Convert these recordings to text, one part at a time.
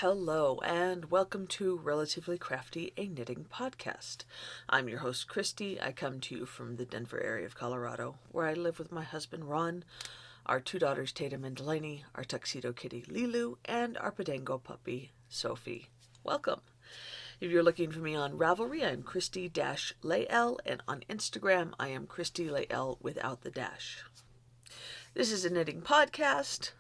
Hello, and welcome to Relatively Crafty, a knitting podcast. I'm your host, Christy. I come to you from the Denver area of Colorado, where I live with my husband, Ron, our two daughters, Tatum and Delaney, our tuxedo kitty, Lilu, and our Podango puppy, Sophie. Welcome. If you're looking for me on Ravelry, I'm Christy-Layl, and on Instagram, I am Christy-Layl without the dash. This is a knitting podcast,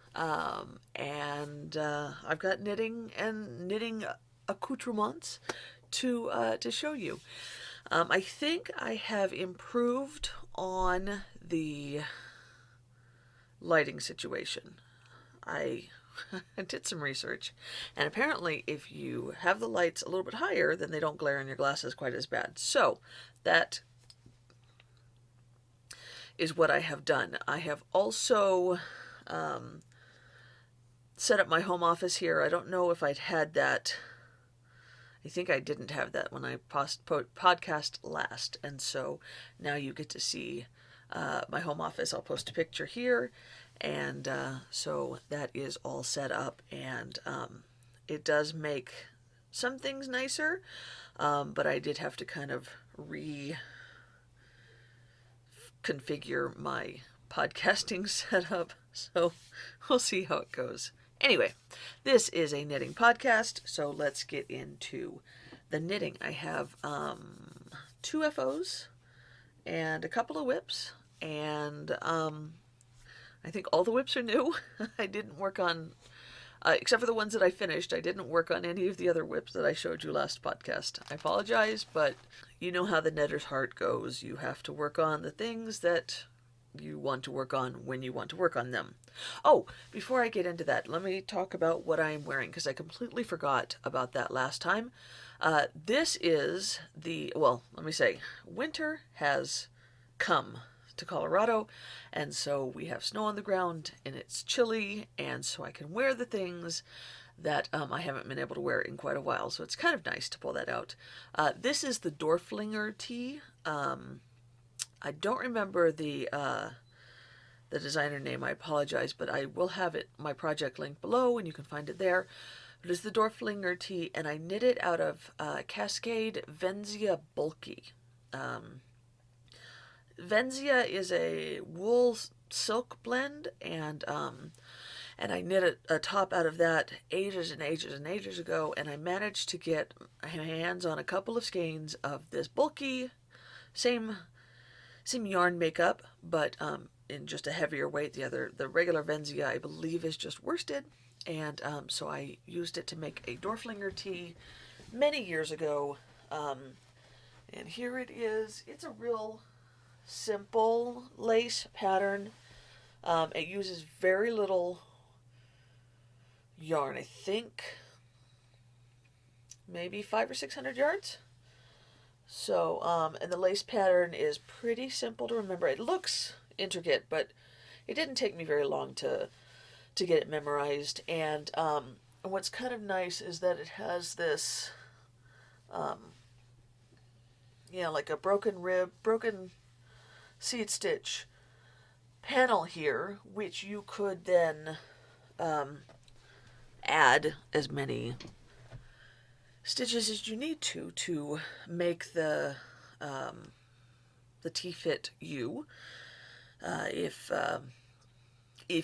and I've got knitting and knitting accoutrements to show you. I think I have improved on the lighting situation. I did some research, and apparently if you have the lights a little bit higher, then they don't glare in your glasses quite as bad. So that is what I have done. I have also set up my home office here. I don't know if I'd had that. I think I didn't have that when I podcast last, and so now you get to see my home office. I'll post a picture here, and so that is all set up, and it does make some things nicer, but I did have to kind of configure my podcasting setup, so we'll see how it goes. Anyway, this is a knitting podcast, so let's get into the knitting. I have 2 FOs and a couple of whips, and I think all the whips are new. I didn't work on, except for the ones that I finished, I didn't work on any of the other whips that I showed you last podcast. I apologize, but you know how the knitter's heart goes. You have to work on the things that you want to work on when you want to work on them. Oh, before I get into that, let me talk about what I'm wearing, because I completely forgot about that last time. This is winter has come to Colorado, and so we have snow on the ground, and it's chilly, and so I can wear the things that I haven't been able to wear in quite a while, so it's kind of nice to pull that out. This is the Flinger Tee. I don't remember the designer name. I apologize, but I will have my project link below, and you can find it there. It is the Flinger Tee, and I knit it out of Cascade Venzia Bulky. Venzia is a wool silk blend, and I knit a top out of that ages and ages and ages ago, and I managed to get my hands on a couple of skeins of this bulky, same yarn makeup, but in just a heavier weight. The regular Venzia, I believe, is just worsted, and so I used it to make a Flinger Tee many years ago, and here it is. It's a real simple lace pattern. It uses very little yarn. I think maybe 500 or 600 yards. So, and the lace pattern is pretty simple to remember. It looks intricate, but it didn't take me very long to get it memorized. And what's kind of nice is that it has this, like a broken seed stitch panel here, which you could then add as many stitches as you need to make the tee fit you. If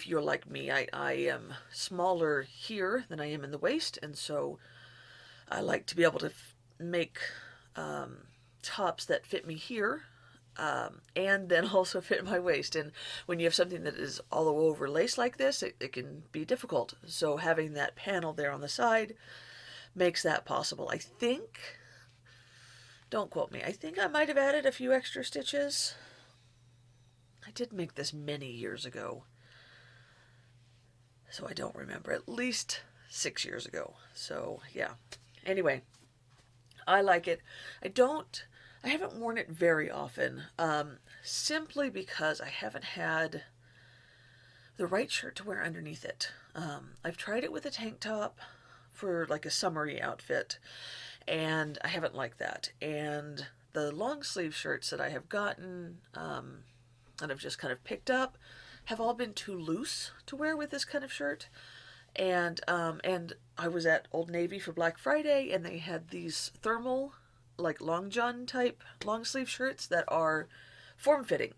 you're like me, I am smaller here than I am in the waist, and so I like to be able to make tops that fit me here, and then also fit my waist. And when you have something that is all over lace like this, it can be difficult. So having that panel there on the side makes that possible. I think, don't quote me, I think I might have added a few extra stitches. I did make this many years ago, so I don't remember. At least 6 years ago. So yeah. Anyway, I like it. I haven't worn it very often, simply because I haven't had the right shirt to wear underneath it. I've tried it with a tank top for like a summery outfit, and I haven't liked that. And the long sleeve shirts that I have gotten, and I've just kind of picked up, have all been too loose to wear with this kind of shirt. And I was at Old Navy for Black Friday, and they had these thermal, like long john type long sleeve shirts that are form fitting,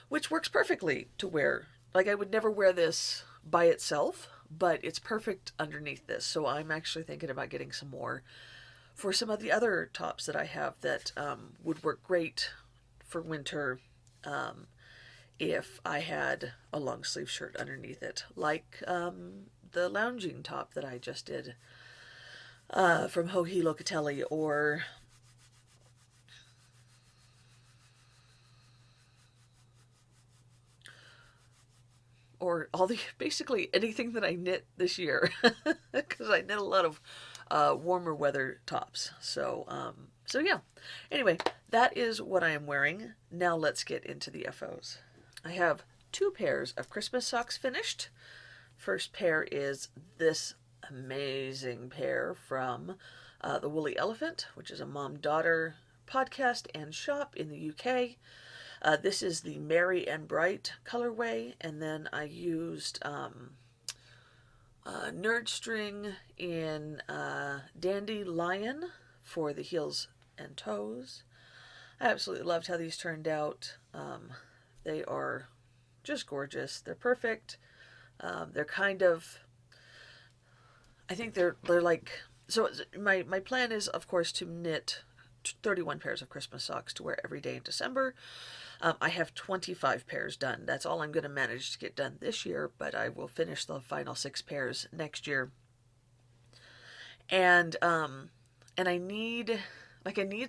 which works perfectly to wear. Like, I would never wear this by itself, but it's perfect underneath this. So I'm actually thinking about getting some more for some of the other tops that I have that would work great for winter, if I had a long sleeve shirt underneath it, like the lounging top that I just did from Hohi Locatelli, or all the basically anything that I knit this year, because I knit a lot of warmer weather tops. So yeah. Anyway, that is what I am wearing. Now let's get into the FOs. I have 2 pairs of Christmas socks finished. First pair is this amazing pair from the Woolly Elephant, which is a mom-daughter podcast and shop in the UK. This is the Merry and Bright colorway, and then I used nerd string in Dandelion for the heels and toes. I absolutely loved how these turned out. They are just gorgeous. They're perfect. They're kind of, I think they're like, so my plan is, of course, to knit 31 pairs of Christmas socks to wear every day in December. I have 25 pairs done. That's all I'm going to manage to get done this year, but I will finish the final 6 pairs next year. And I need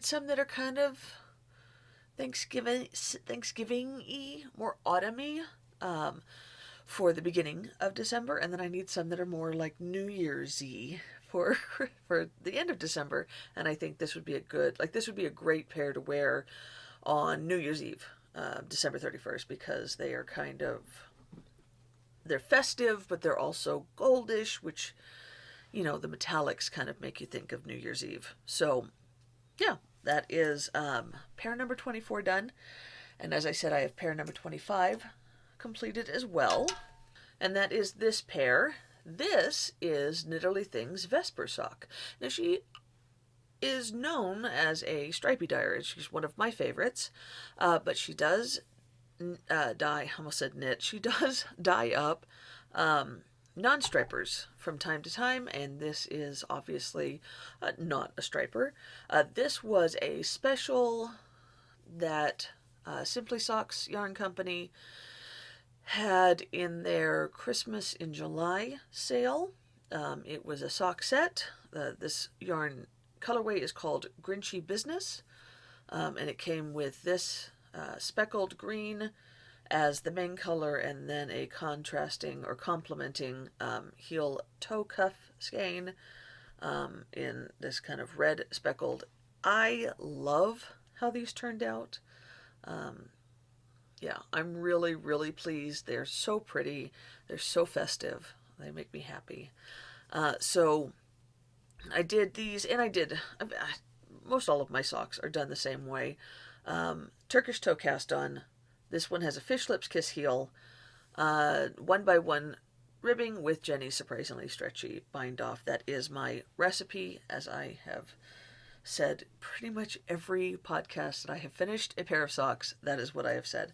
some that are kind of Thanksgiving-y, more autumny, for the beginning of December, and then I need some that are more like New Year's-y for the end of December. And I think this would be a great pair to wear on New Year's Eve, December 31st, because they're festive, but they're also goldish, which, the metallics kind of make you think of New Year's Eve. So yeah, that is pair number 24 done. And as I said, I have pair number 25 completed as well. And that is this pair. This is Knitterly Things Vesper sock. Now, she is known as a stripey dyer. She's one of my favorites. But she does dye, I almost said knit. She does dye up non-stripers from time to time, and this is obviously not a striper. This was a special that Simply Socks Yarn Company had in their Christmas in July sale. It was a sock set. This yarn colorway is called Grinchy Business, and it came with this speckled green as the main color, and then a contrasting or complementing heel toe cuff skein in this kind of red speckled. I love how these turned out. Yeah, I'm really, really pleased. They're so pretty. They're so festive. They make me happy. So I did these, and most all of my socks are done the same way. Turkish toe cast on. This one has a fish lips kiss heel, 1x1 ribbing with Jenny's surprisingly stretchy bind off. That is my recipe, as I have said pretty much every podcast that I have finished a pair of socks. That is what I have said.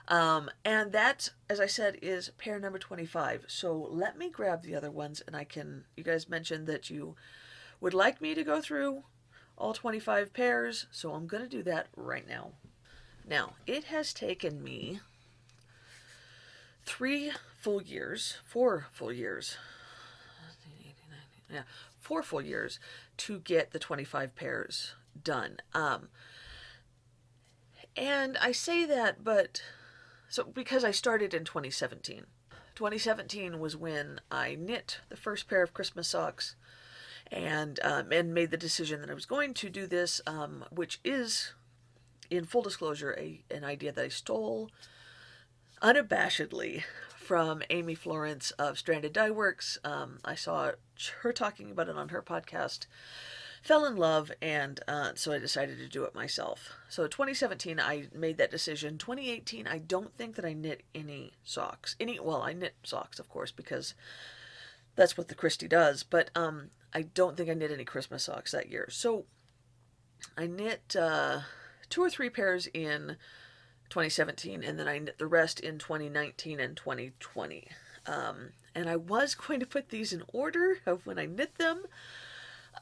And that, as I said, is pair number 25. So let me grab the other ones, and you guys mentioned that you would like me to go through all 25 pairs, so I'm going to do that right now. Now, it has taken me 4 full years to get the 25 pairs done. And I say that, because I started in 2017. 2017 was when I knit the first pair of Christmas socks, and made the decision that I was going to do this, which is, in full disclosure, an idea that I stole unabashedly from Amy Florence of Stranded Dye Works. I saw her talking about it on her podcast, fell in love, and so I decided to do it myself. So 2017, I made that decision. 2018, I don't think that I knit any socks. I knit socks, of course, because That's what the Christie does. But I don't think I knit any Christmas socks that year. So I knit 2 or 3 pairs in 2017, and then I knit the rest in 2019 and 2020. And I was going to put these in order of when I knit them,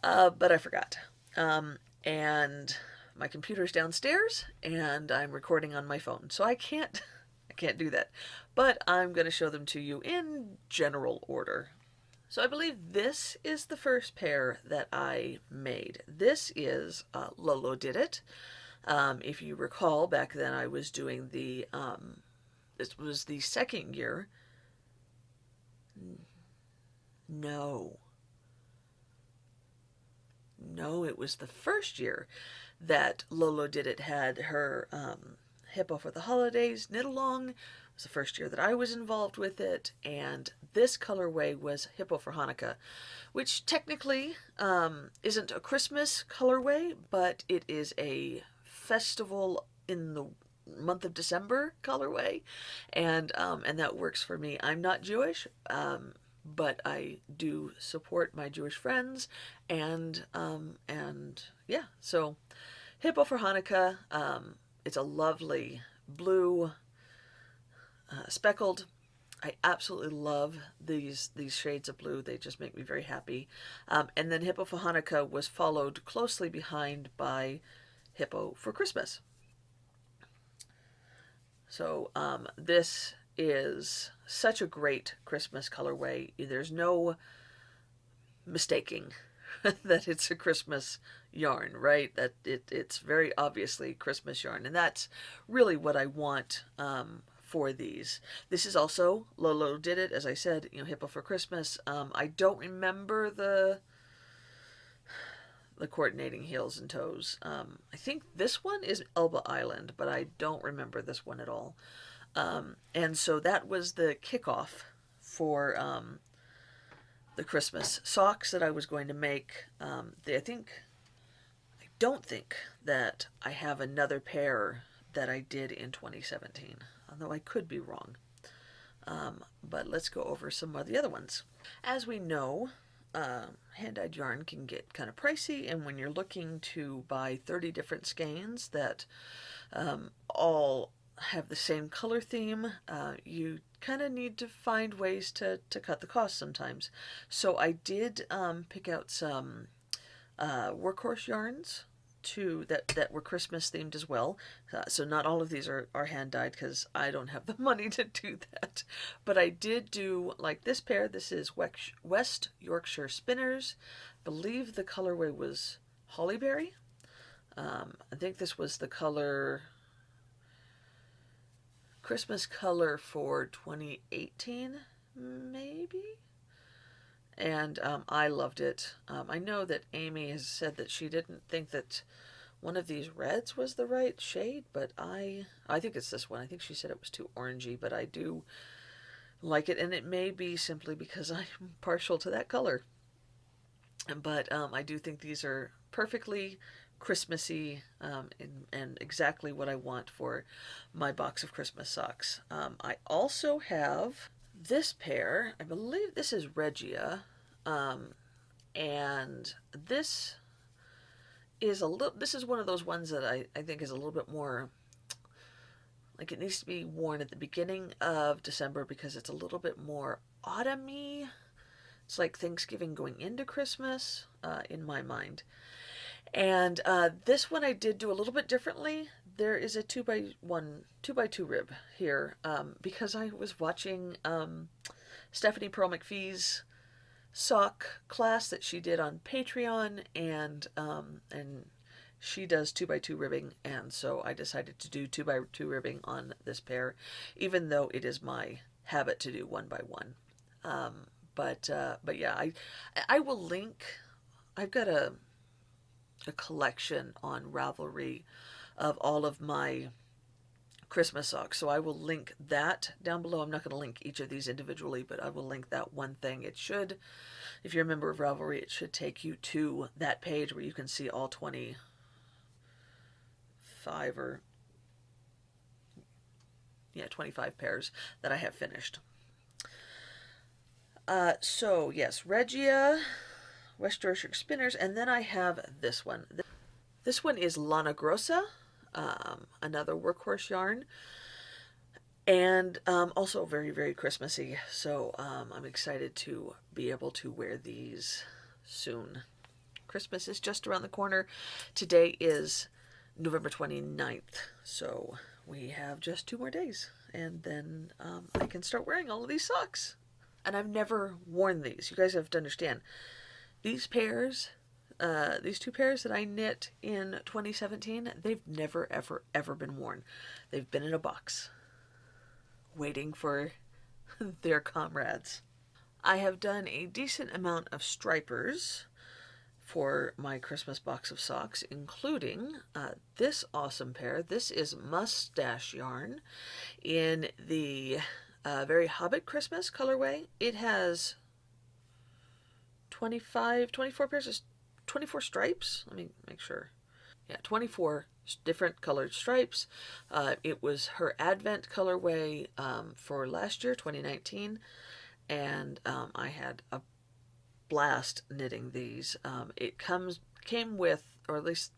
but I forgot. And my computer's downstairs, and I'm recording on my phone, so I can't do that. But I'm going to show them to you in general order. So I believe this is the first pair that I made. This is Lolo Did It. If you recall, back then I was doing the, this was the second year. No, it was the first year that Lolo Did It had her Hippo for the Holidays knit along. It was the first year that I was involved with it, and this colorway was Hippo for Hanukkah, which technically isn't a Christmas colorway, but it is a festival in the month of December colorway, and that works for me. I'm not Jewish, but I do support my Jewish friends, and yeah, so Hippo for Hanukkah. It's a lovely blue, speckled. I absolutely love these shades of blue. They just make me very happy. And then Hippo for Hanukkah was followed closely behind by Hippo for Christmas. So this is such a great Christmas colorway. There's no mistaking that it's a Christmas yarn, right? That it's very obviously Christmas yarn, and that's really what I want for these. This is also Lolo Did It, as I said, Hippo for Christmas. I don't remember the coordinating heels and toes. I think this one is Elba Island, but I don't remember this one at all. And so that was the kickoff for the Christmas socks that I was going to make. I don't think that I have another pair that I did in 2017, although I could be wrong. But let's go over some of the other ones. As we know, hand-dyed yarn can get kind of pricey, and when you're looking to buy 30 different skeins that all have the same color theme, you kind of need to find ways to cut the cost sometimes. So I did pick out some workhorse yarns that were Christmas themed as well. So not all of these are hand dyed because I don't have the money to do that. But I did do like this pair. This is West Yorkshire Spinners. I believe the colorway was Hollyberry. I think this was the color Christmas color for 2018, maybe. And I loved it. I know that Amy has said that she didn't think that one of these reds was the right shade, but I think it's this one. I think she said it was too orangey, but I do like it, and it may be simply because I'm partial to that color. But I do think these are perfectly Christmassy and exactly what I want for my box of Christmas socks. I also have this pair. I believe this is Regia, and this is this is one of those ones that I think is a little bit more like it needs to be worn at the beginning of December because it's a little bit more autumny. It's like Thanksgiving going into Christmas in my mind. And this one I did do a little bit differently. There is a 2x2 rib here because I was watching Stephanie Pearl McPhee's sock class that she did on Patreon, and she does 2x2 ribbing, and so I decided to do 2x2 ribbing on this pair, even though it is my habit to do 1x1. But yeah, I will link. I've got a collection on Ravelry of all of my Christmas socks, so I will link that down below. I'm not going to link each of these individually, but I will link that one thing. It should, if you're a member of Ravelry, it should take you to that page where you can see all 25 pairs that I have finished. So yes, Regia, West Yorkshire Spinners, and then I have this one. This one is Lana Grossa, another workhorse yarn, and also very, very Christmassy. So I'm excited to be able to wear these soon. Christmas is just around the corner. Today is November 29th, so we have just 2 more days, and then I can start wearing all of these socks. And I've never worn these. You guys have to understand. These pairs, these 2 pairs that I knit in 2017, they've never, ever, ever been worn. They've been in a box, waiting for their comrades. I have done a decent amount of stripers for my Christmas box of socks, including this awesome pair. This is mustache yarn in the very Hobbit Christmas colorway. It has 24 pairs of 24 stripes. Let me make sure. Yeah, 24 different colored stripes. It was her Advent colorway for last year, 2019, and I had a blast knitting these. It came with, or at least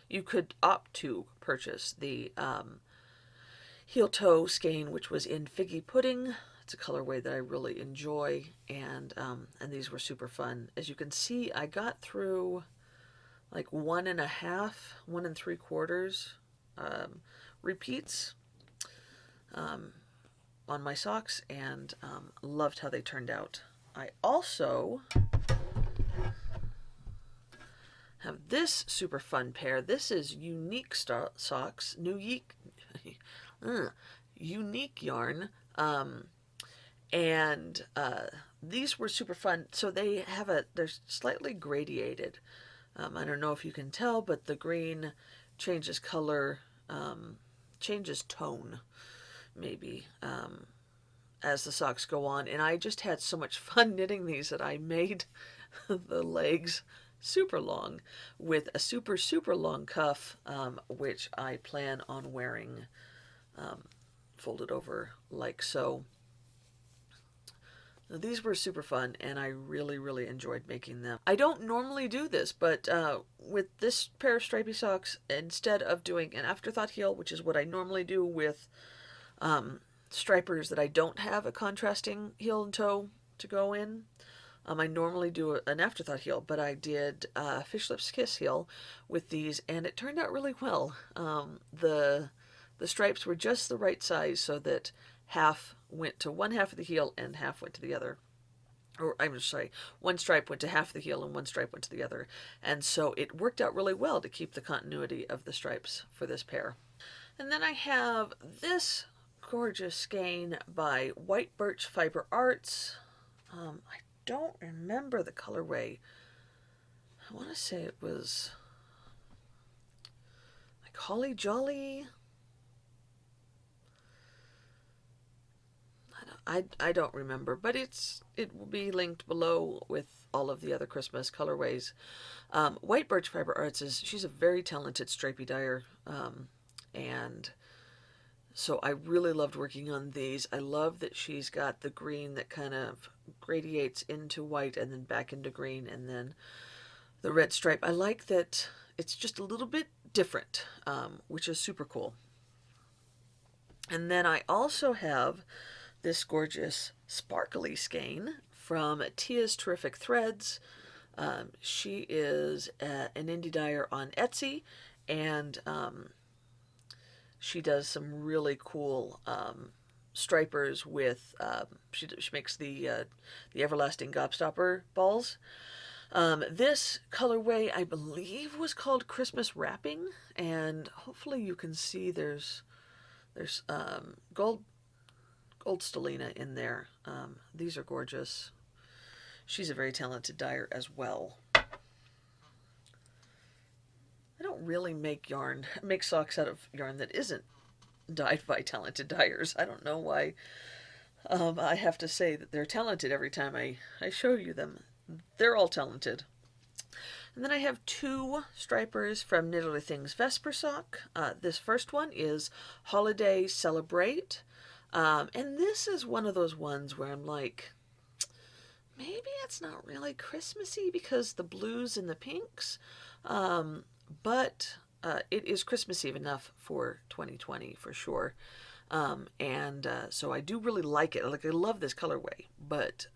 you could opt to purchase the heel toe skein, which was in Figgy Pudding. It's a colorway that I really enjoy, and these were super fun. As you can see, I got through like 1.5, 1 3/4 repeats on my socks, and loved how they turned out. I also have this super fun pair. This is Unique socks, Unique yarn, and these were super fun. So they're slightly gradiated. I don't know if you can tell, but the green changes color, changes tone, maybe, as the socks go on. And I just had so much fun knitting these that I made the legs super long with a super, super long cuff, which I plan on wearing folded over like so. Now, these were super fun, and I really, really enjoyed making them. I don't normally do this, but with this pair of stripy socks, instead of doing an afterthought heel, which is what I normally do with stripers that I don't have a contrasting heel and toe to go in, I normally do an afterthought heel, but I did Fish Lips Kiss heel with these, and it turned out really well. The stripes were just the right size so that half went to one half of the heel and half went to the other. Or I'm sorry, one stripe went to half the heel and one stripe went to the other. And so it worked out really well to keep the continuity of the stripes for this pair. And then I have this gorgeous skein by White Birch Fiber Arts. I don't remember the colorway. I want to say it was like Holly Jolly. I don't remember, but it will be linked below with all of the other Christmas colorways. White Birch Fiber Arts she's a very talented stripey dyer, and so I really loved working on these. I love that she's got the green that kind of gradiates into white and then back into green, and then the red stripe. I like that it's just a little bit different, which is super cool. And then I also have this gorgeous sparkly skein from Tia's Terrific Threads. She is an indie dyer on Etsy, and she does some really cool stripers with, she makes the Everlasting Gobstopper balls. This colorway, I believe, was called Christmas Wrapping, and hopefully you can see there's gold Stellina in there. These are gorgeous. She's a very talented dyer as well. I don't really make socks out of yarn that isn't dyed by talented dyers. I don't know why I have to say that they're talented every time I show you them. They're all talented. And then I have 2 stripers from Knitterly Things Vesper sock. This first one is Holiday Celebrate. And this is one of those ones where I'm like, maybe it's not really Christmassy because the blues and the pinks, but it is Christmassy enough for 2020 for sure. And so I do really like it. Like I love this colorway, but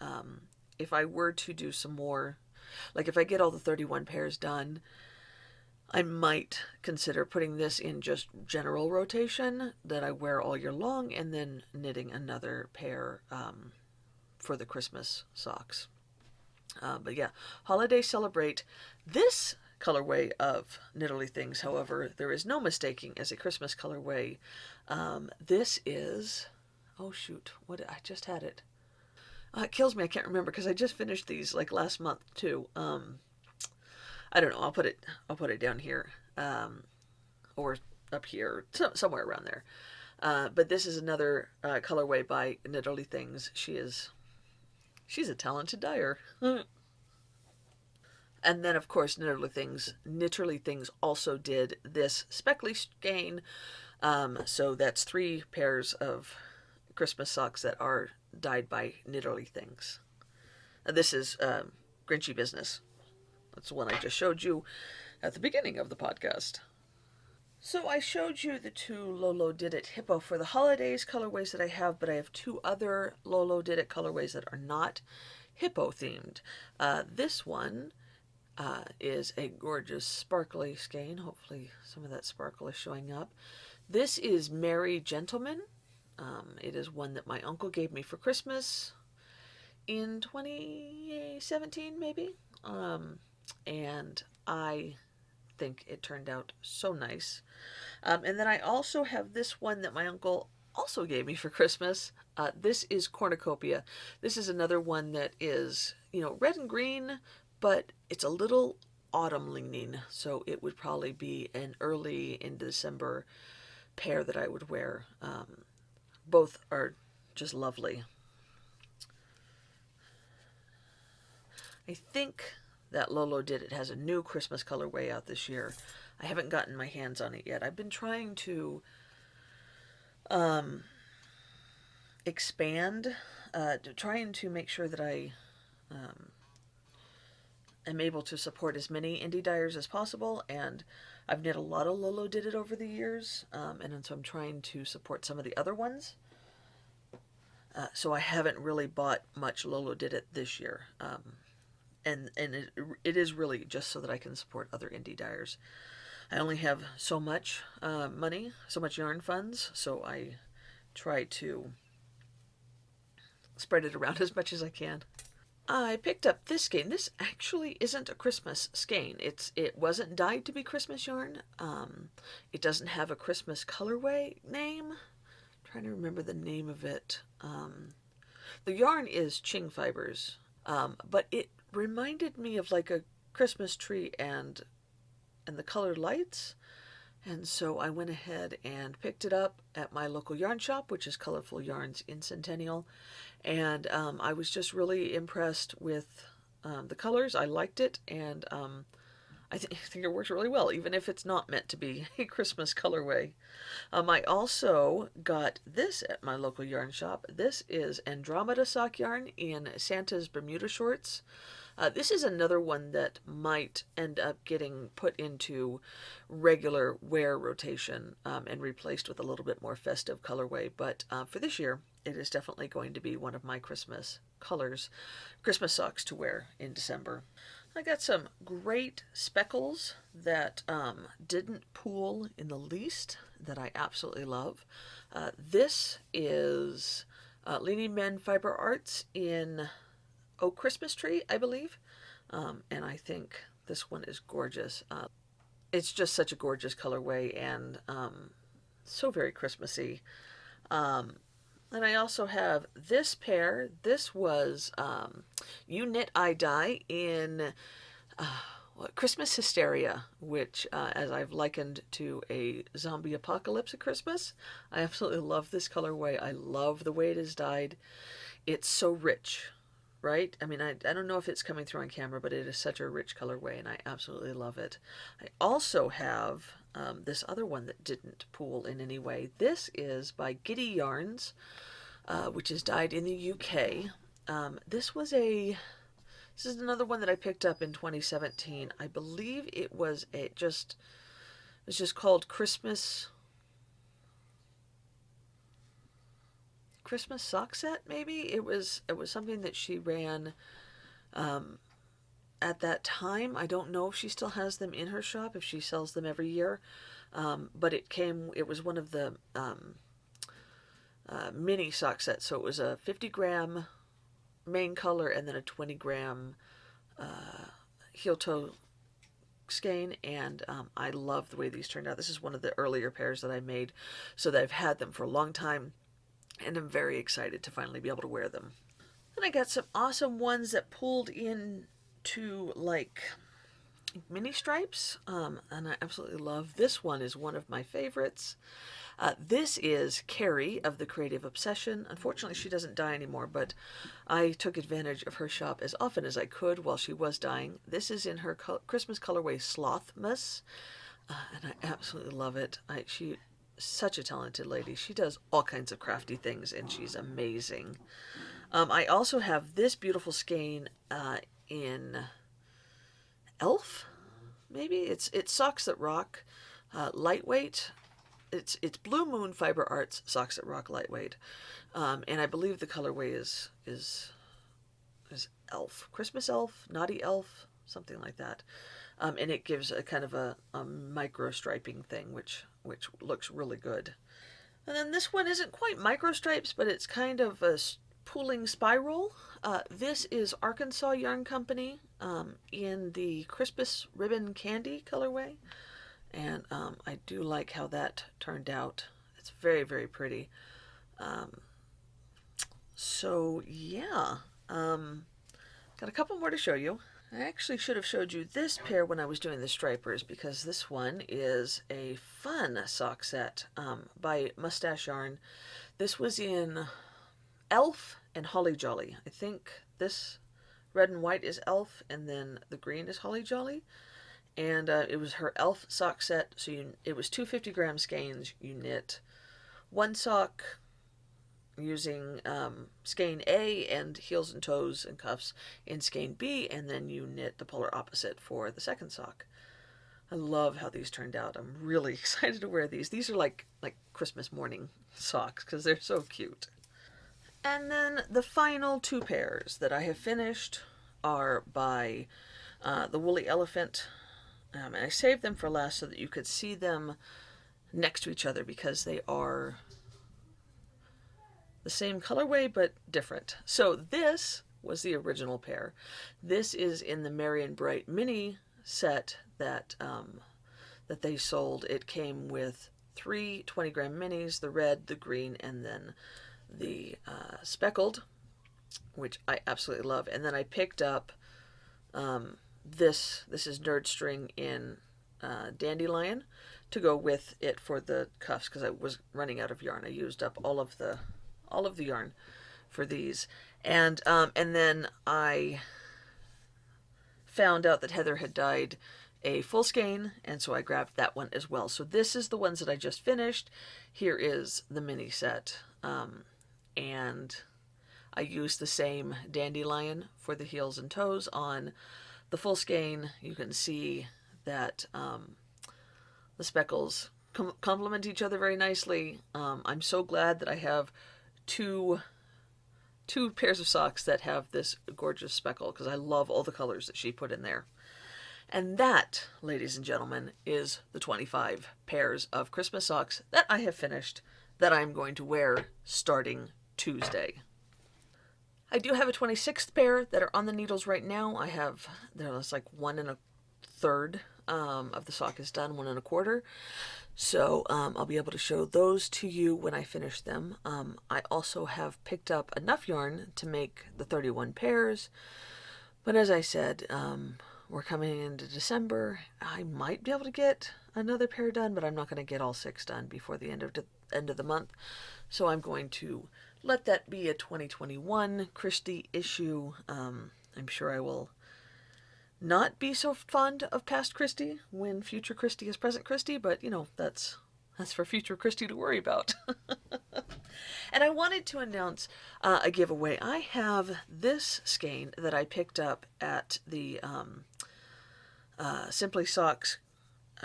if I were to do some more, like if I get all the 31 pairs done, I might consider putting this in just general rotation that I wear all year long and then knitting another pair for the Christmas socks. But yeah, holiday celebrate. This colorway of Knitterly Things, however, there is no mistaking as a Christmas colorway. This is, oh shoot, what I just had it. It kills me. I can't remember because I just finished these like last month too. I don't know. I'll put it down here, or up here, somewhere around there. But this is another colorway by Knitterly Things. She's a talented dyer. And then, of course, Knitterly Things also did this speckly skein. So that's 3 pairs of Christmas socks that are dyed by Knitterly Things. This is Grinchy Business. That's the one I just showed you at the beginning of the podcast. So I showed you the 2 Lolo Did It Hippo for the holidays colorways that I have, but I have 2 other Lolo Did It colorways that are not hippo themed. This one is a gorgeous sparkly skein. Hopefully some of that sparkle is showing up. This is Merry Gentleman. It is one that my uncle gave me for Christmas in 2017 maybe. And I think it turned out so nice. And then I also have this one that my uncle also gave me for Christmas. This is Cornucopia. This is another one that is, red and green, but it's a little autumn leaning. So it would probably be an early in December pair that I would wear. Both are just lovely. I think that Lolo Did It has a new Christmas colorway out this year. I haven't gotten my hands on it yet. I've been trying to expand, trying to make sure that I am able to support as many indie dyers as possible, and I've knit a lot of Lolo Did It over the years, and so I'm trying to support some of the other ones. So I haven't really bought much Lolo Did It this year. And it is really just so that I can support other indie dyers. I only have so much money, so much yarn funds, so I try to spread it around as much as I can. I picked up this skein. This actually isn't a Christmas skein. It wasn't dyed to be Christmas yarn. It doesn't have a Christmas colorway name. I'm trying to remember the name of it. The yarn is Ching Fibers, but it reminded me of like a Christmas tree and the colored lights, and so I went ahead and picked it up at my local yarn shop, which is Colorful Yarns in Centennial, and I was just really impressed with the colors. I liked it, and I think it works really well, even if it's not meant to be a Christmas colorway. I also got this at my local yarn shop. This is Andromeda sock yarn in Santa's Bermuda shorts. This is another one that might end up getting put into regular wear rotation and replaced with a little bit more festive colorway. But for this year, it is definitely going to be one of my Christmas colors, Christmas socks to wear in December. I got some great speckles that didn't pool in the least that I absolutely love. This is Leaning Men Fiber Arts in Oak Christmas Tree, I believe. And I think this one is gorgeous. It's just such a gorgeous colorway and so very Christmassy. And I also have this pair. This was You Knit, I Dye in Christmas Hysteria, which, as I've likened to a zombie apocalypse at Christmas, I absolutely love this colorway. I love the way it is dyed. It's so rich, right? I mean, I don't know if it's coming through on camera, but it is such a rich colorway, and I absolutely love it. I also have this other one that didn't pool in any way. This is by Giddy Yarns, which is dyed in the UK. This is another one that I picked up in 2017. I believe it was it's just called Christmas sock set, maybe. It was something that she ran at that time. I don't know if she still has them in her shop, if she sells them every year. But it was one of the mini sock sets. So it was a 50-gram main color and then a 20-gram heel toe skein, and I love the way these turned out. This is one of the earlier pairs that I made, so that I've had them for a long time, and I'm very excited to finally be able to wear them. Then I got some awesome ones that pulled in to like mini stripes, and I absolutely love this one. Is one of my favorites. This is Carrie of the Creative Obsession. Unfortunately, she doesn't dye anymore, but I took advantage of her shop as often as I could while she was dyeing. This is in her Christmas colorway Slothmas, and I absolutely love it. She's such a talented lady. She does all kinds of crafty things, and she's amazing. I also have this beautiful skein in Elf, maybe? It's Socks That Rock, lightweight. It's Blue Moon Fiber Arts Socks That Rock Lightweight, and I believe the colorway is Elf, Christmas Elf, Naughty Elf, something like that, and it gives a kind of a micro striping thing, which looks really good. And then this one isn't quite micro stripes, but it's kind of a pooling spiral. This is Arkansas Yarn Company in the Christmas Ribbon Candy colorway. And I do like how that turned out. It's very, very pretty. So yeah, got a couple more to show you. I actually should have showed you this pair when I was doing the stripers, because this one is a fun sock set by Mustache Yarn. This was in Elf and Holly Jolly. I think this red and white is Elf, and then the green is Holly Jolly. And it was her Elf sock set. So it was 250-gram skeins. You knit one sock using skein A and heels and toes and cuffs in skein B, and then you knit the polar opposite for the second sock. I love how these turned out. I'm really excited to wear these. These are like Christmas morning socks because they're so cute. And then the final two pairs that I have finished are by the Woolly Elephant. And I saved them for last so that you could see them next to each other, because they are the same colorway but different. So this was the original pair. This is in the Merry and Bright mini set that that they sold. It came with 3 20-gram minis, the red, the green, and then the speckled, which I absolutely love. And then I picked up this is Nerd String in Dandelion to go with it for the cuffs, because I was running out of yarn. I used up all of the yarn for these, and then I found out that Heather had dyed a full skein, and so I grabbed that one as well. So this is the ones that I just finished. Here is the mini set, and I used the same Dandelion for the heels and toes on the full skein. You can see that the speckles complement each other very nicely. I'm so glad that I have two pairs of socks that have this gorgeous speckle, because I love all the colors that she put in there. And that, ladies and gentlemen, is the 25 pairs of Christmas socks that I have finished, that I'm going to wear starting Tuesday. I do have a 26th pair that are on the needles right now. There's like 1 1/3 of the sock is done, 1 1/4. So I'll be able to show those to you when I finish them. I also have picked up enough yarn to make the 31 pairs. But as I said, we're coming into December. I might be able to get another pair done, but I'm not going to get all 6 done before the end of the month. So I'm going to let that be a 2021 Christy issue. I'm sure I will not be so fond of past Christy when future Christy is present Christy, but you know, that's for future Christy to worry about. And I wanted to announce a giveaway. I have this skein that I picked up at the Simply Socks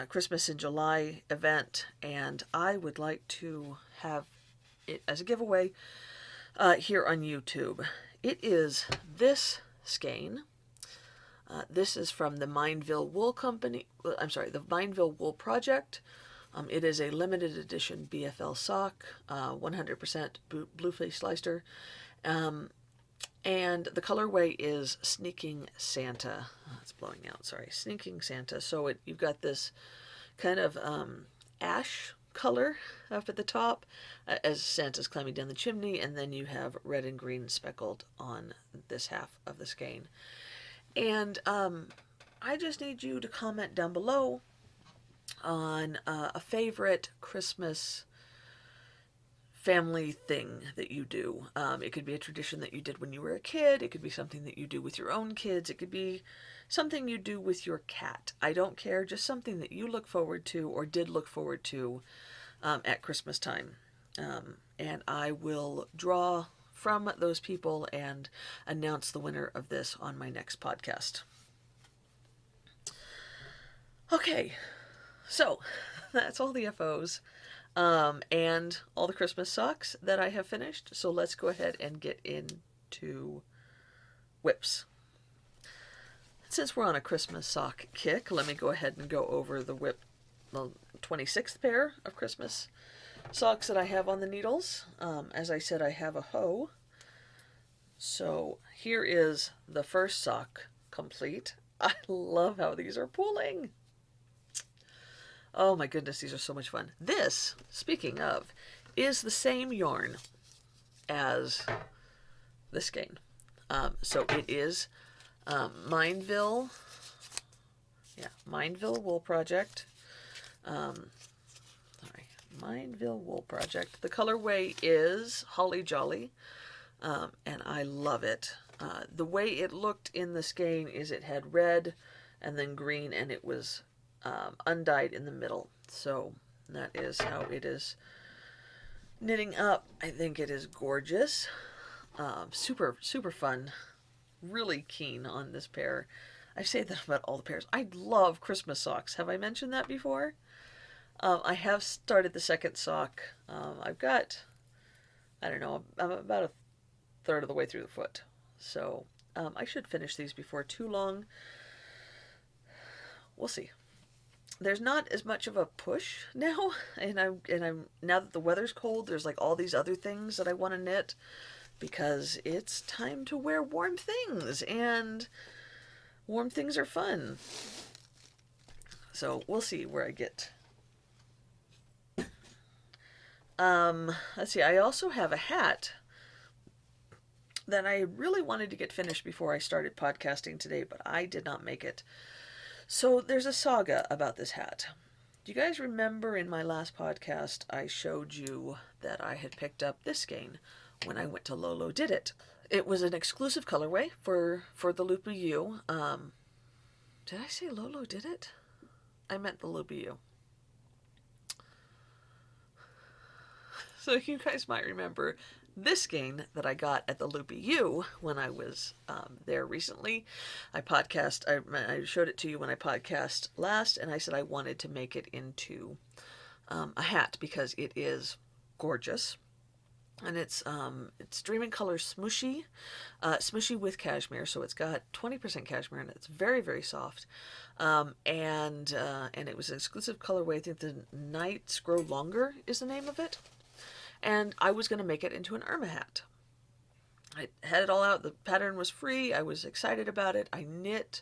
Christmas in July event, and I would like to have it as a giveaway here on YouTube. It is this skein. This is from the Mineville Wool Company. I'm sorry, the Mineville Wool Project. It is a limited edition BFL sock, 100% Blueface Leister. And the colorway is Sneaking Santa. Oh, it's blowing out, sorry. Sneaking Santa. So you've got this kind of ash color up at the top as Santa's climbing down the chimney, and then you have red and green speckled on this half of the skein. And I just need you to comment down below on a favorite Christmas family thing that you do. It could be a tradition that you did when you were a kid. It could be something that you do with your own kids. It could be something you do with your cat. I don't care, just something that you look forward to or did look forward to at Christmas time. And I will draw from those people and announce the winner of this on my next podcast. Okay, so that's all the FOs. And all the Christmas socks that I have finished. So let's go ahead and get into whips. Since we're on a Christmas sock kick, let me go ahead and go over the 26th pair of Christmas socks that I have on the needles. As I said, I have a hoe. So here is the first sock complete. I love how these are pulling. Oh my goodness, these are so much fun. This, speaking of, is the same yarn as the skein. So it is Mineville Wool Project. Mineville Wool Project. The colorway is Holly Jolly, and I love it. The way it looked in the skein is it had red and then green, and it was undyed in the middle. So that is how it is knitting up. I think it is gorgeous. Super, super fun. Really keen on this pair. I say that about all the pairs. I love Christmas socks. Have I mentioned that before? I have started the second sock. I've got, I don't know, I'm about a third of the way through the foot. So I should finish these before too long. We'll see. There's not as much of a push now, and I'm now that the weather's cold, there's like all these other things that I want to knit because it's time to wear warm things, and warm things are fun. So we'll see where I get. Let's see, I also have a hat that I really wanted to get finished before I started podcasting today, but I did not make it. So there's a saga about this hat. Do you guys remember in my last podcast I showed you that I had picked up this skein when I went to Lolo Did It? It was an exclusive colorway for the Loopy U. Did I say Lolo Did It? I meant the Loopy U. So you guys might remember this skein that I got at the Loopy U when I was there recently. I showed it to you when I podcast last, and I said I wanted to make it into a hat because it is gorgeous. And it's Dreaming Color Smooshy, smooshy with cashmere. So it's got 20% cashmere in it. It's very, very soft. And it was an exclusive colorway. I think the Nights Grow Longer is the name of it. And I was going to make it into an Irma hat. I had it all out. The pattern was free. I was excited about it. I knit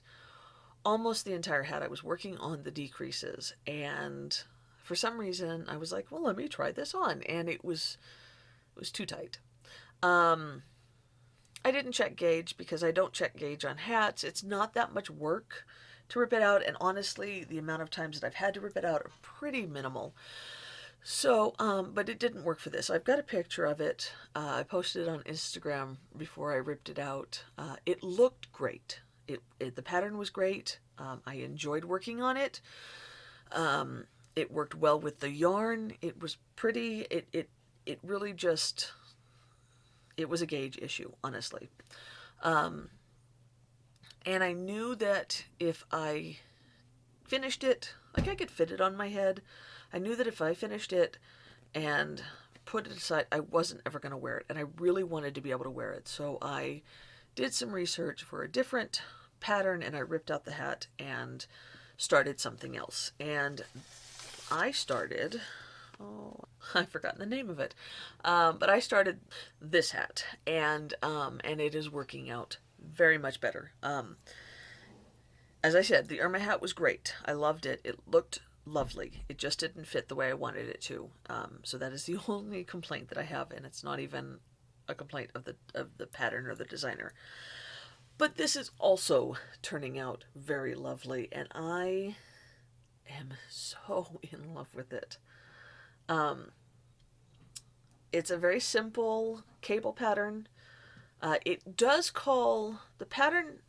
almost the entire hat. I was working on the decreases. And for some reason, I was like, well, let me try this on. And it was too tight. I didn't check gauge because I don't check gauge on hats. It's not that much work to rip it out. And honestly, the amount of times that I've had to rip it out are pretty minimal. So, but it didn't work for this. I've got a picture of it. I posted it on Instagram before I ripped it out. It looked great. The pattern was great. I enjoyed working on it. It worked well with the yarn. It was pretty. it really just, it was a gauge issue, honestly. Um, and I knew that if I finished it, like I could fit it on my head. I knew that if I finished it and put it aside, I wasn't ever going to wear it. And I really wanted to be able to wear it. So I did some research for a different pattern, and I ripped out the hat and started something else. And I started, oh, I've forgotten the name of it, but I started this hat, and it is working out very much better. As I said, the Irma hat was great. I loved it. It looked lovely. It just didn't fit the way I wanted it to. So that is the only complaint that I have, and it's not even a complaint of the pattern or the designer. But this is also turning out very lovely, and I am so in love with it. It's a very simple cable pattern. It does call the pattern,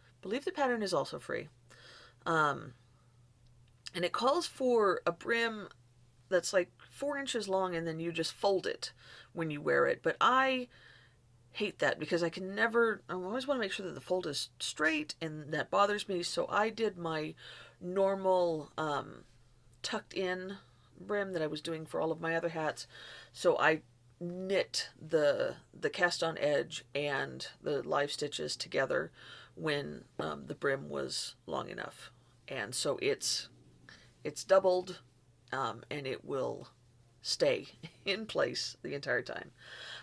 I believe the pattern is also free. And it calls for a brim that's like 4 inches long, and then you just fold it when you wear it. But I hate that because I always want to make sure that the fold is straight, and that bothers me. So I did my normal tucked in brim that I was doing for all of my other hats. So I knit the cast on edge and the live stitches together when the brim was long enough, and so it's doubled, and it will stay in place the entire time.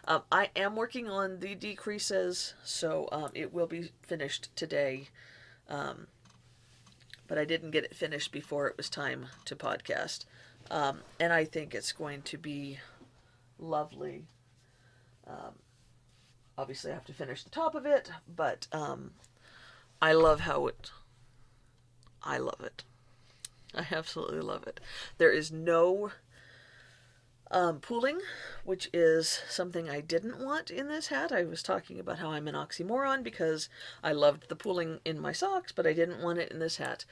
I am working on the decreases, so it will be finished today, but I didn't get it finished before it was time to podcast, and I think it's going to be lovely. Obviously I have to finish the top of it, but I love I love it. I absolutely love it. There is no pooling, which is something I didn't want in this hat. I was talking about how I'm an oxymoron because I loved the pooling in my socks, but I didn't want it in this hat.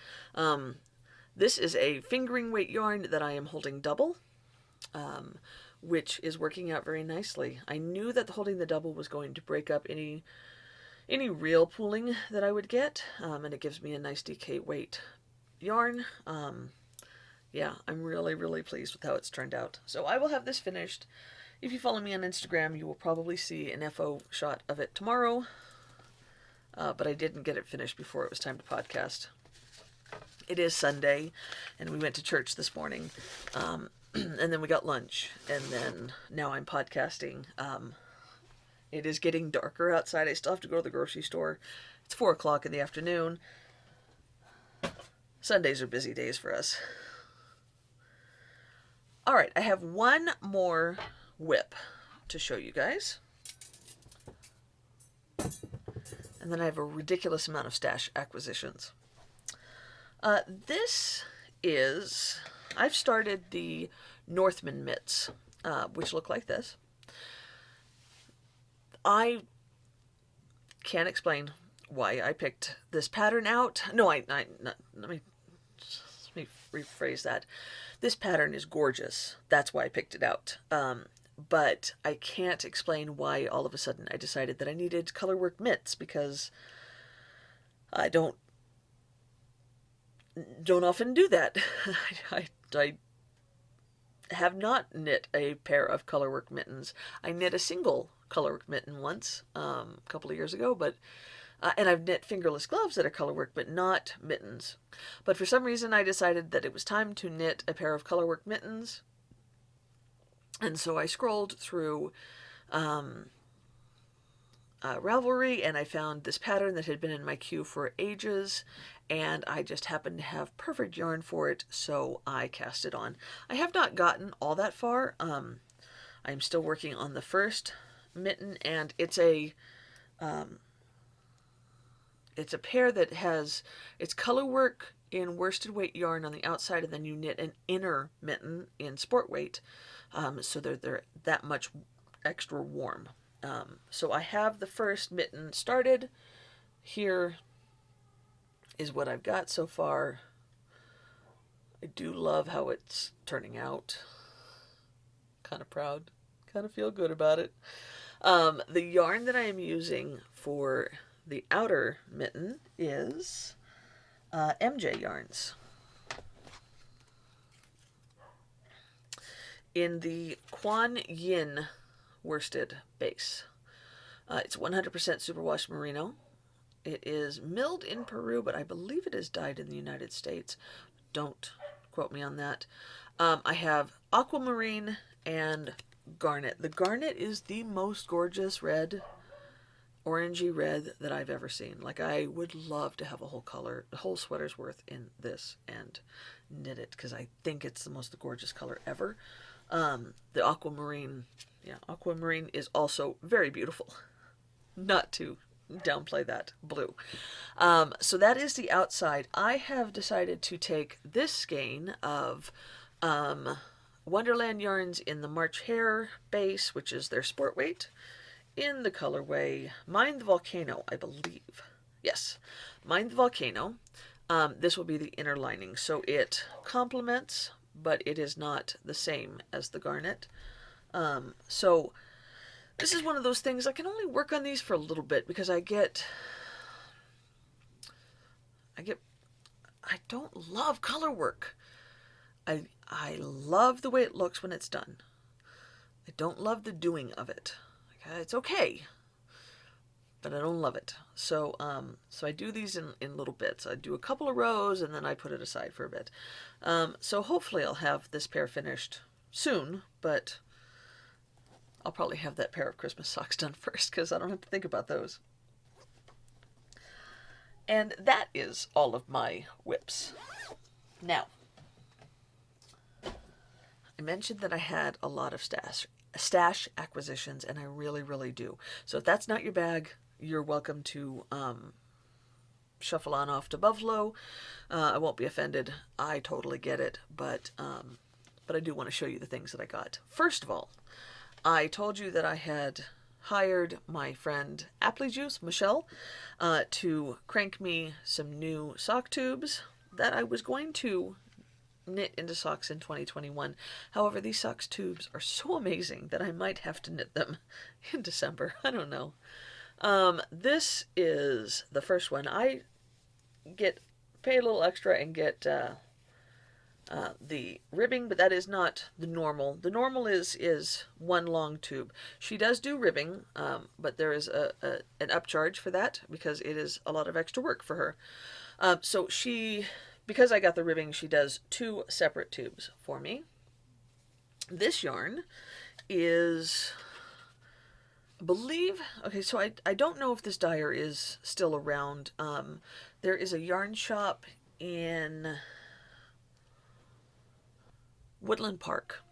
This is a fingering weight yarn that I am holding double, which is working out very nicely. I knew that holding the double was going to break up any real pooling that I would get, and it gives me a nice DK weight yarn. Yeah, I'm really, really pleased with how it's turned out. So I will have this finished. If you follow me on Instagram, you will probably see an FO shot of it tomorrow, but I didn't get it finished before it was time to podcast. It is Sunday, and we went to church this morning, and then we got lunch, and then now I'm podcasting. It is getting darker outside. I still have to go to the grocery store. It's 4 o'clock in the afternoon. Sundays are busy days for us. All right, I have one more whip to show you guys. And then I have a ridiculous amount of stash acquisitions. This is, I've started the Northman mitts, which look like this. I can't explain why I picked this pattern out. No, let me rephrase that. This pattern is gorgeous. That's why I picked it out. But I can't explain why all of a sudden I decided that I needed colorwork mitts, because I don't often do that. I have not knit a pair of colorwork mittens. I knit a single colorwork mitten once, a couple of years ago, but and I've knit fingerless gloves that are colorwork, but not mittens. But for some reason I decided that it was time to knit a pair of colorwork mittens, and so I scrolled through Ravelry, and I found this pattern that had been in my queue for ages, and I just happened to have perfect yarn for it, so I cast it on. I have not gotten all that far. I'm still working on the first mitten, and it's a pair that has, it's colorwork in worsted weight yarn on the outside, and then you knit an inner mitten in sport weight, so they're that much extra warm. So I have the first mitten started. Here is what I've got so far. I do love how it's turning out. kind of proud. Kind of feel good about it. The yarn that I am using for the outer mitten is MJ yarns in the Kuan Yin worsted base. It's 100% superwash merino. It is milled in Peru, but I believe it is dyed in the United States. Don't quote me on that. I have aquamarine and garnet. The garnet is the most gorgeous red, orangey red that I've ever seen. Like, I would love to have a whole sweater's worth in this and knit it, because I think it's the most gorgeous color ever. The aquamarine, aquamarine is also very beautiful. Not to downplay that blue. So that is the outside. I have decided to take this skein of Wonderland yarns in the March Hare base, which is their sport weight, in the colorway Mind the Volcano, I believe. Yes, Mind the Volcano. This will be the inner lining, so it complements, but it is not the same as the garnet. So this is one of those things, I can only work on these for a little bit, because I don't love color work. I love the way it looks when it's done. I don't love the doing of it. It's okay, but I don't love it. So I do these in little bits. I do a couple of rows and then I put it aside for a bit. So hopefully I'll have this pair finished soon, but I'll probably have that pair of Christmas socks done first, because I don't have to think about those. And that is all of my whips. Now, I mentioned that I had a lot of stash acquisitions, and I really, really do. So if that's not your bag, you're welcome to shuffle on off to Buffalo. I won't be offended. I totally get it, but I do want to show you the things that I got. First of all, I told you that I had hired my friend Apple Juice, Michelle, to crank me some new sock tubes that I was going to knit into socks in 2021. However, these socks tubes are so amazing that I might have to knit them in December. I don't know. This is the first one. I pay a little extra and get the ribbing, but that is not the normal. The normal is one long tube. She does do ribbing, but there is an upcharge for that, because it is a lot of extra work for her. So because I got the ribbing, she does 2 separate tubes for me. This yarn is, I believe, okay, so I don't know if this dyer is still around. There is a yarn shop in Woodland Park.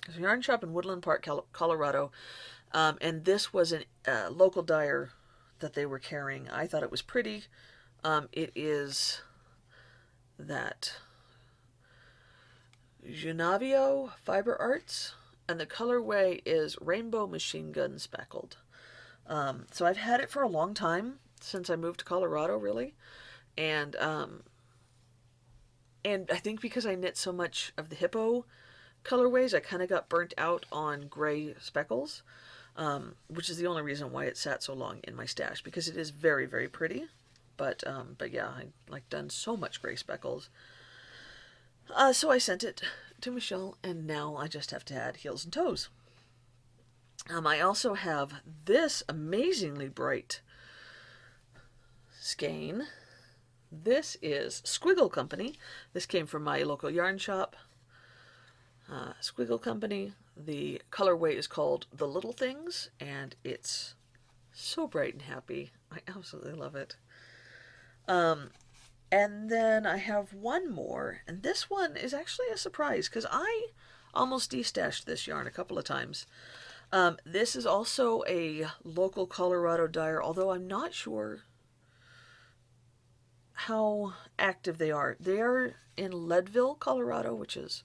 There's a yarn shop in Woodland Park, Colorado, and this was a local dyer that they were carrying. I thought it was pretty. It is that Genavio Fiber Arts, and the colorway is Rainbow Machine Gun Speckled. So I've had it for a long time, since I moved to Colorado, really, and I think because I knit so much of the hippo colorways, I kind of got burnt out on gray speckles, which is the only reason why it sat so long in my stash, because it is very, very pretty. But yeah, I done so much gray speckles. So I sent it to Michelle, and now I just have to add heels and toes. I also have this amazingly bright skein. This is Squiggle Company. This came from my local yarn shop. Squiggle Company. The colorway is called The Little Things, and it's so bright and happy. I absolutely love it. And then I have one more, and this one is actually a surprise, because I almost destashed this yarn a couple of times. This is also a local Colorado dyer, although I'm not sure how active they are. They are in Leadville, Colorado, which is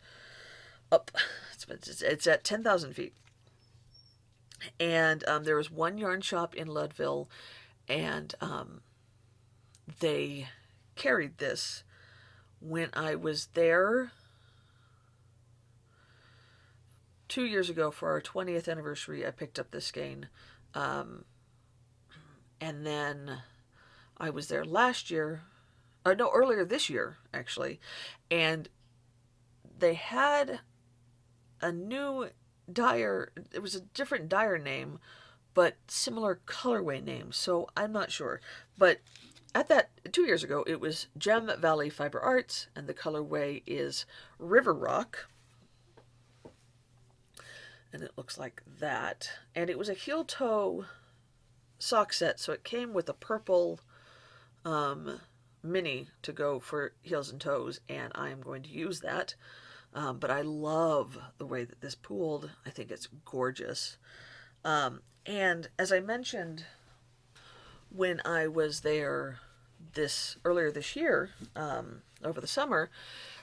up. It's at 10,000 feet. And there was one yarn shop in Leadville, and they carried this when I was there 2 years ago for our 20th anniversary, I picked up this skein. And then I was there last year, or no, earlier this year, actually. And they had a new dyer. It was a different dyer name, but similar colorway name. So I'm not sure. But at that 2 years ago, it was Gem Valley Fiber Arts, and the colorway is River Rock. And it looks like that. And it was a heel toe sock set, so it came with a purple mini to go for heels and toes, and I am going to use that. But I love the way that this pooled. I think it's gorgeous. And as I mentioned when I was there earlier this year, over the summer,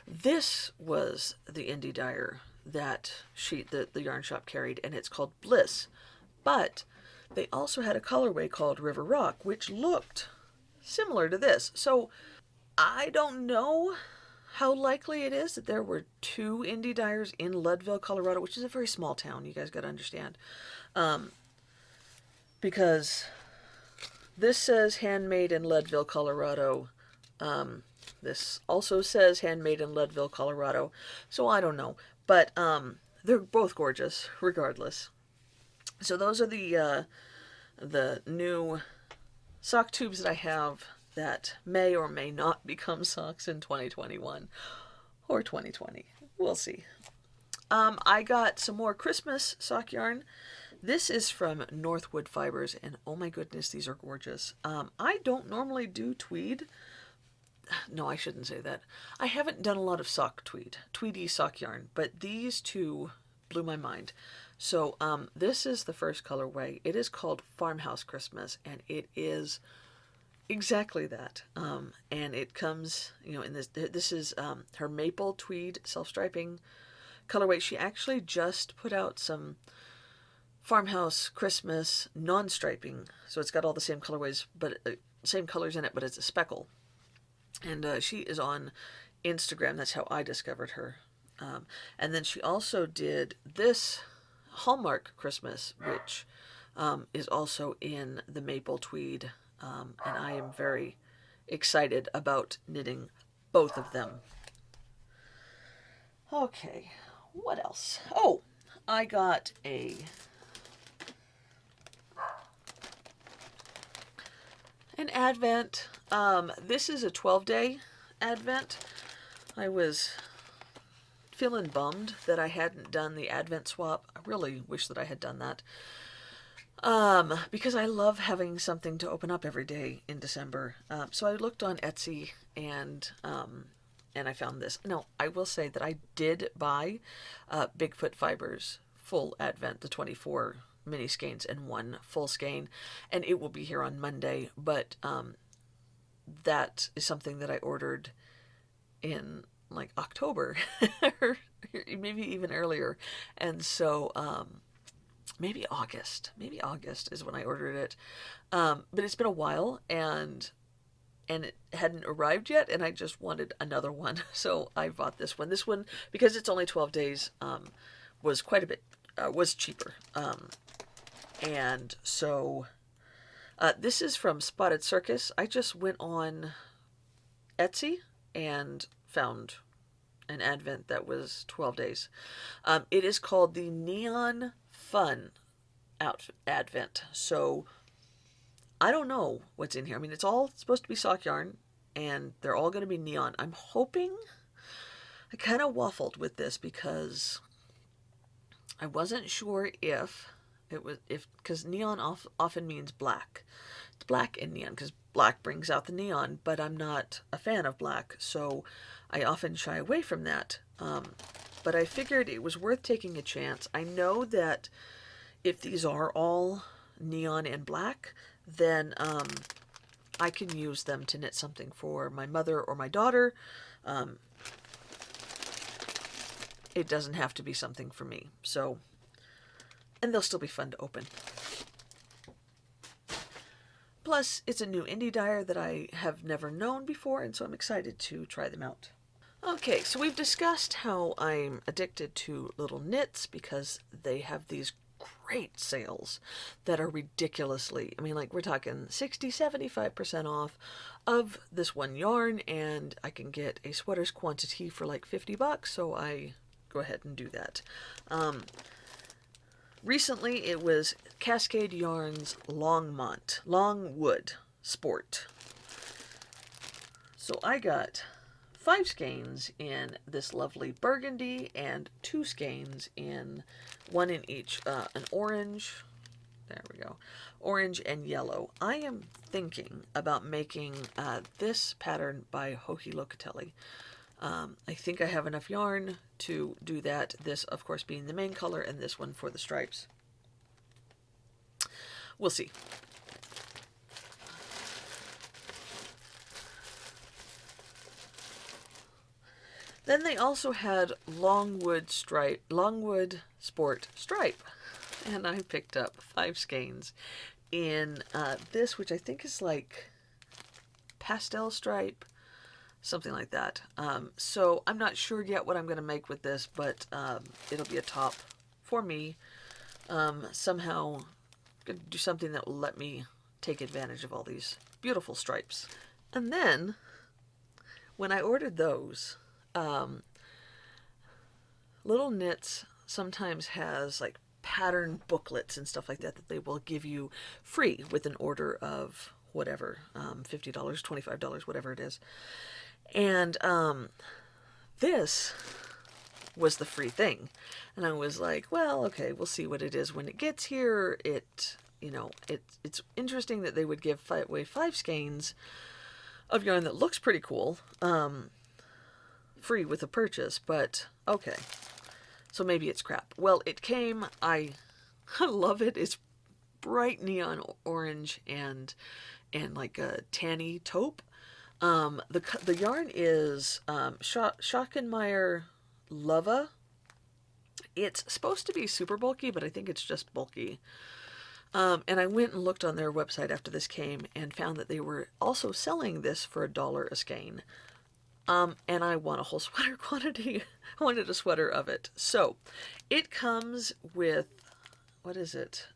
this was the indie dyer that the yarn shop carried, and it's called Bliss. But they also had a colorway called River Rock, which looked similar to this. So I don't know how likely it is that there were two indie dyers in Leadville, Colorado, which is a very small town. You guys got to understand. Because this says handmade in Leadville, Colorado. This also says handmade in Leadville, Colorado. So I don't know. But they're both gorgeous, regardless. So those are the new sock tubes that I have that may or may not become socks in 2021 or 2020. We'll see. I got some more Christmas sock yarn. This is from Northwood Fibers, and oh my goodness, these are gorgeous. I don't normally do tweed. No, I shouldn't say that. I haven't done a lot of tweedy sock yarn, but these two blew my mind. So this is the first colorway. It is called Farmhouse Christmas, and it is exactly that. And it comes, in this is her maple tweed self-striping colorway. She actually just put out some Farmhouse Christmas non-striping, so it's got all the same colorways, but same colors in it, but it's a speckle. And she is on Instagram. That's how I discovered her. And then she also did this Hallmark Christmas, which is also in the maple tweed. And I am very excited about knitting both of them. Okay, what else? Oh, I got an Advent. This is a 12-day Advent. I was feeling bummed that I hadn't done the Advent swap. I really wish that I had done that. Because I love having something to open up every day in December. So I looked on Etsy and I found this. Now, I will say that I did buy Bigfoot Fibers full Advent, the 24 mini skeins and one full skein, and it will be here on Monday, but that is something that I ordered in like October or maybe even earlier, and so maybe August is when I ordered it, but it's been a while, and it hadn't arrived yet, and I just wanted another one, so I bought this one, because it's only 12 days, was quite a bit was cheaper. And so this is from Spotted Circus. I just went on Etsy and found an Advent that was 12 days. It is called the Neon Fun Advent. So I don't know what's in here. I mean, it's all supposed to be sock yarn, and they're all going to be neon. I'm hoping... I kind of waffled with this because I wasn't sure if... because neon often means black. It's black in neon because black brings out the neon, but I'm not a fan of black, so I often shy away from that. But I figured it was worth taking a chance. I know that if these are all neon and black, then I can use them to knit something for my mother or my daughter. It doesn't have to be something for me. So... and they'll still be fun to open. Plus, it's a new indie dyer that I have never known before, and so I'm excited to try them out. Okay, so we've discussed how I'm addicted to little knits because they have these great sales that are ridiculously, I mean, like we're talking 60, 75% off of this one yarn, and I can get a sweater's quantity for like $50, so I go ahead and do that. Recently it was Cascade Yarns Longwood Sport. So I got 5 skeins in this lovely burgundy and 2 skeins in one in each, an orange, there we go, orange and yellow. I am thinking about making this pattern by Joji Locatelli. I think I have enough yarn to do that, this of course being the main color and this one for the stripes. We'll see. Then they also had Longwood Sport Stripe, and I picked up 5 skeins in this, which I think is like pastel stripe, something like that. So I'm not sure yet what I'm going to make with this, but it'll be a top for me. Somehow going to do something that will let me take advantage of all these beautiful stripes. And then when I ordered those, Little Knits sometimes has like pattern booklets and stuff like that that they will give you free with an order of whatever, $50, $25, whatever it is. And this was the free thing. And I was like, well, okay, we'll see what it is when it gets here. It's interesting that they would give away 5 skeins of yarn that looks pretty cool, free with a purchase, but okay. So maybe it's crap. Well, it came. I love it. It's bright neon orange and like a tanny taupe. The yarn is Schockenmeyer Lava. It's supposed to be super bulky, but I think it's just bulky. And I went and looked on their website after this came and found that they were also selling this for $1 a skein. And I want a whole sweater quantity. I wanted a sweater of it. So it comes with, what is it?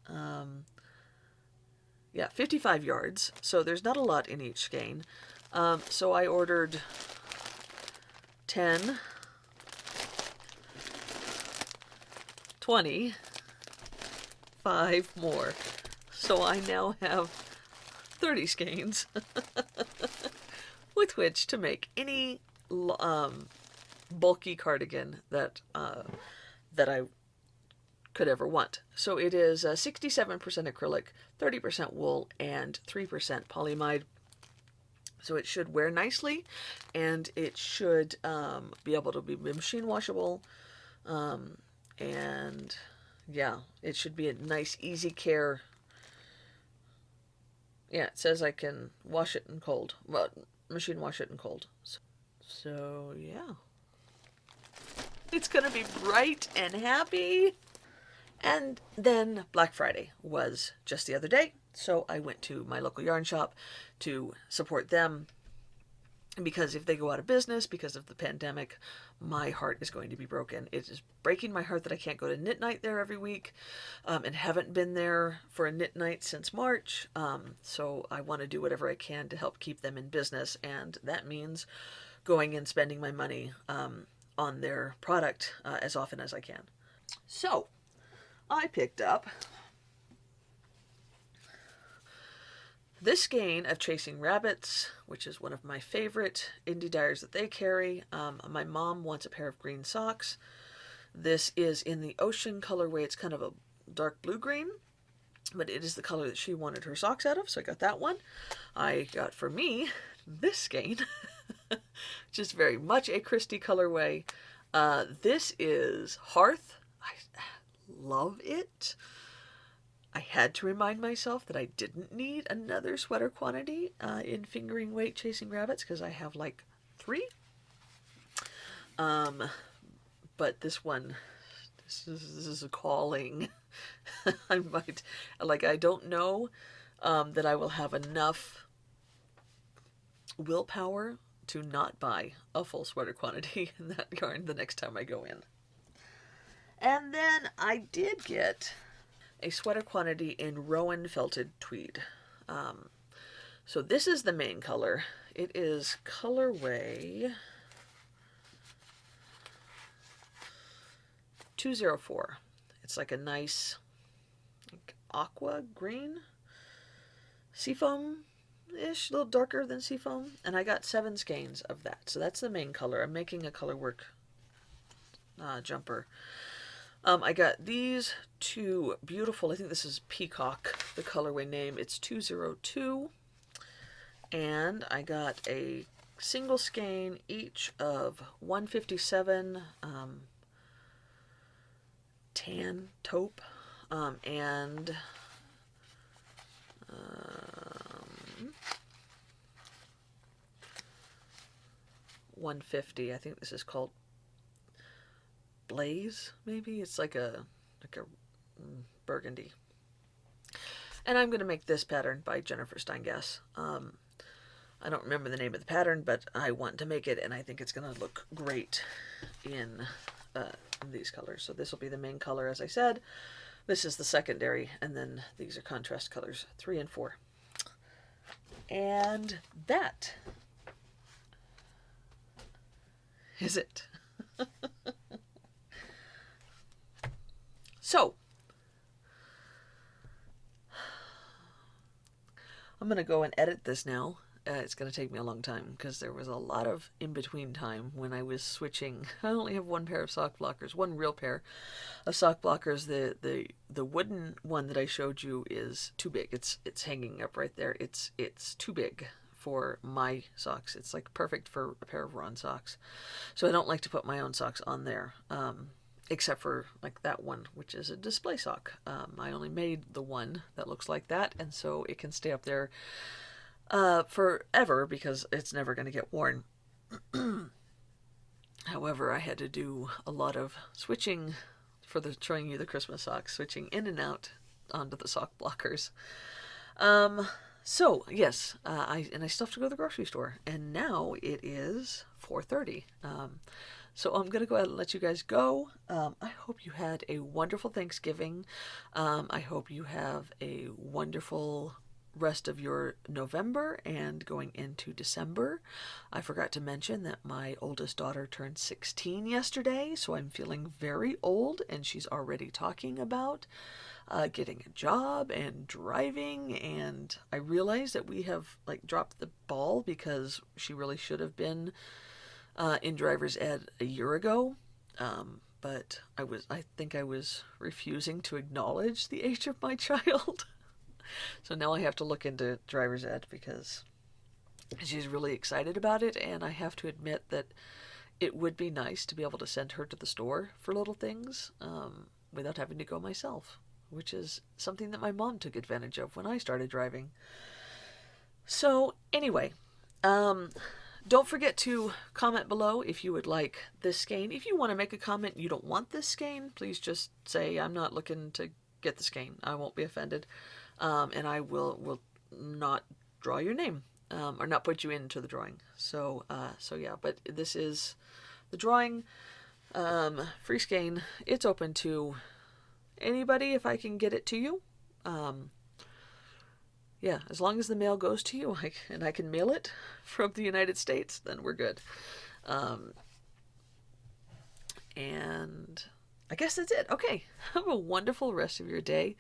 Yeah, 55 yards. So there's not a lot in each skein. So I ordered 10, 20, 5 more. So I now have 30 skeins with which to make any bulky cardigan that I could ever want. So it is 67% acrylic, 30% wool, and 3% polyamide. So it should wear nicely, and it should be able to be machine washable, and yeah, it should be a nice, easy care. Yeah, it says I can wash it in cold. Well, machine wash it in cold. So yeah. It's going to be bright and happy. And then Black Friday was just the other day. So I went to my local yarn shop to support them. Because if they go out of business because of the pandemic, my heart is going to be broken. It is breaking my heart that I can't go to knit night there every week, and haven't been there for a knit night since March. So I want to do whatever I can to help keep them in business, and that means going and spending my money on their product as often as I can. So I picked up this skein of Chasing Rabbits, which is one of my favorite indie dyers that they carry. My mom wants a pair of green socks. This is in the ocean colorway. It's kind of a dark blue green, but it is the color that she wanted her socks out of, so I got that one. I got for me this skein, which is very much a Christy colorway. This is Hearth. I love it. I had to remind myself that I didn't need another sweater quantity in fingering weight Chasing Rabbits because I have like 3. But this one, this is a calling. I might, like, I don't know that I will have enough willpower to not buy a full sweater quantity in that yarn the next time I go in. And then I did get a sweater quantity in Rowan Felted Tweed. So this is the main color. It is colorway 204. It's like a nice aqua green, seafoam-ish, a little darker than seafoam. And I got 7 skeins of that. So that's the main color. I'm making a color work jumper. I got these 2 beautiful, I think this is Peacock, the colorway name. It's 202. And I got a single skein each of 157 tan taupe and 150. I think this is called Blaze, maybe. It's like a burgundy. And I'm going to make this pattern by Jennifer Steingass. I don't remember the name of the pattern, but I want to make it, and I think it's going to look great in these colors. So this will be the main color, as I said. This is the secondary, and then these are contrast colors 3 and 4. And that is it. So, I'm going to go and edit this now. It's going to take me a long time because there was a lot of in-between time when I was switching. I only have 1 pair of sock blockers, 1 real pair of sock blockers. The wooden one that I showed you is too big. It's hanging up right there. It's too big for my socks. It's like perfect for a pair of Ron socks. So I don't like to put my own socks on there. Except for like that one, which is a display sock. I only made the one that looks like that, and so it can stay up there forever because it's never going to get worn. However, I had to do a lot of switching for showing you the Christmas socks, switching in and out onto the sock blockers. So yes, I still have to go to the grocery store, and now it is 4:30. So I'm going to go ahead and let you guys go. I hope you had a wonderful Thanksgiving. I hope you have a wonderful rest of your November and going into December. I forgot to mention that my oldest daughter turned 16 yesterday, so I'm feeling very old, and she's already talking about getting a job and driving, and I realize that we have like dropped the ball because she really should have been in driver's ed a year ago, but I think I was refusing to acknowledge the age of my child. So now I have to look into driver's ed because she's really excited about it, and I have to admit that it would be nice to be able to send her to the store for little things without having to go myself, which is something that my mom took advantage of when I started driving. So anyway, don't forget to comment below if you would like this skein. If you want to make a comment you don't want this skein, please just say I'm not looking to get the skein. I won't be offended. And I will not draw your name or not put you into the drawing. So yeah, but this is the drawing. Free skein. It's open to anybody if I can get it to you. Yeah, as long as the mail goes to you and I can mail it from the United States, then we're good. And I guess that's it. Okay, have a wonderful rest of your day.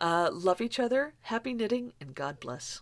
Love each other, happy knitting, and God bless.